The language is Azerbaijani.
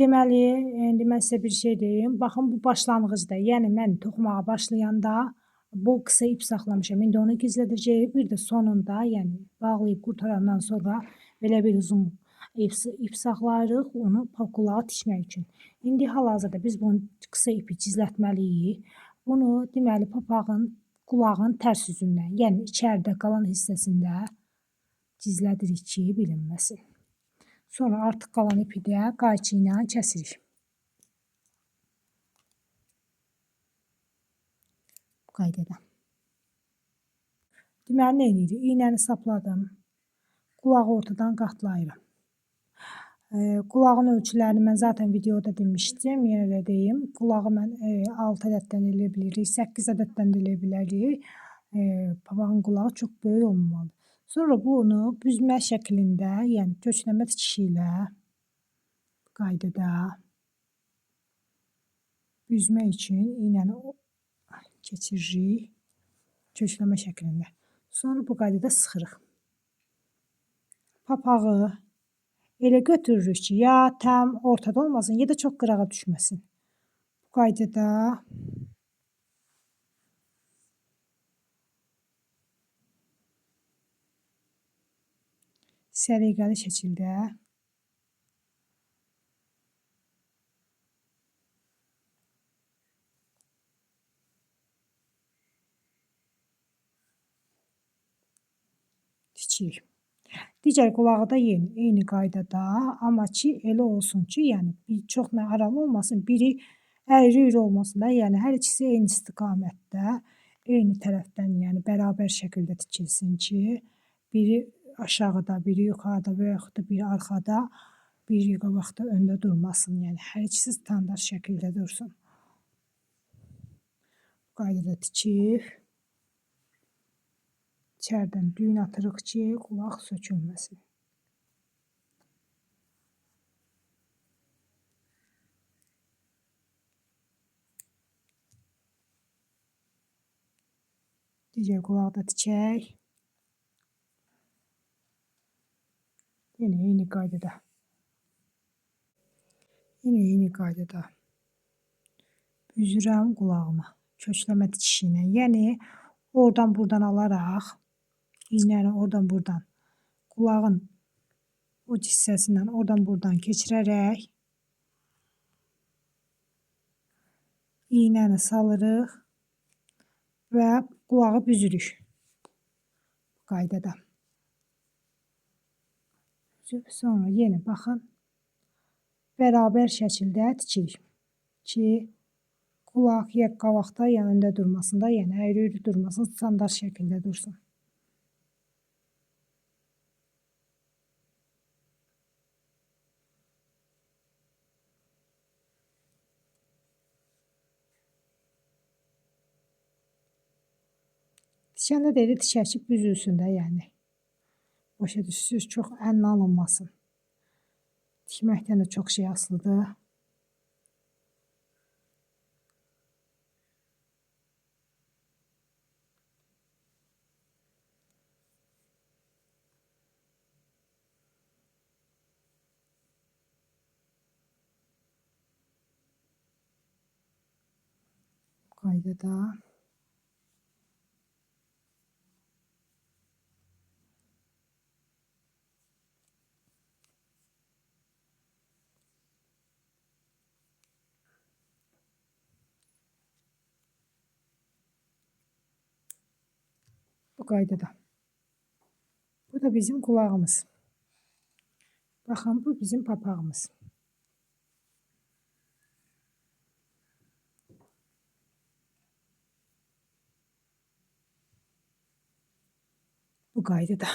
Deməli, indi mən sizə bir şey deyim. Baxın, bu başlanğıcda, yəni mən toxumağa başlayanda bu qısa ip saxlamışam. İndi onu gizlədəcəyik. Bir də sonunda, yəni bağlayıb qurtarandan sonra belə bir uzun ip saxlayırıq onu qulağa tikmək üçün. İndi hal-hazırda biz bunu qısa ipi gizlətməliyik. Bunu deməli papağın qulağın tərs üzündən, yəni içəridə qalan hissəsində gizlədirik ki, bilinməsin. Sonra artıq qalan ipi də qayçı ilə kəsirik. Bu qaydada. Deməli, nə edirik? İynəni sapladım. Qulağı ortadan qatlayıram. Qulağın ölçülərini mən zaten videoda demişdim. Yenə də deyim. Qulağı mən 6 ədəddən eləyə bilirik, 8 ədəddən də eləyə bilərik. Papağın qulağı çox böyük olmamalı. Sonra bunu büzmə şəklində, yəni köçləmə tikişi ilə qaydada büzmək üçün iynəni keçiririk köçləmə şəklində. Sonra bu qaydada sıxırıq. Papağı elə götürürük ki, ya tam ortada olmasın, ya da çox qırağa düşməsin. Bu qaydada səliqəli şəkildə tikirik. Digər qulağı da eyni qaydada, amma ki elə olsun ki, yəni çox nə aralı olmasın, biri əyri-üyrü olmasın da, yəni hər ikisi eyni istiqamətdə, eyni tərəfdən, yəni bərabər şəkildə tikilsin ki, biri aşağıda, biri yuxarıda və yaxud da biri arxada, biri qabaqda, öndə durmasın. Yəni hər ikisi standart şəkildə dursun. Bu qaydada tikib içəridən düyün atırıq ki, qulaq sökülməsin. Digər qulağı da tikək. Yine eyni qaydada. Yine eyni qaydada büzürəm qulağıma köçləmə tikişi ilə. Yəni oradan buradan alaraq iynəni oradan buradan qulağın uc hissəsindən oradan buradan keçirərək iynəni salırıq və qulağı büzürük bu qaydada. Sonra yenə baxın bərabər şəkildə tikirik ki, qulaq ya qabaqda, ya öndə durmasın da, yəni əyri-üyrü durmasın, standart şəkildə dursun. Tikəndə də elə tikək ki, büzülsün də, yəni. Başa düşürsünüz, çox əllə alınmasın. Tikməkdən də çox şey asılıdır. Bu qaydada bu qaydada. Bu da bizim qulağımız. Baxın, bu bizim papağımız. Bu qaydada.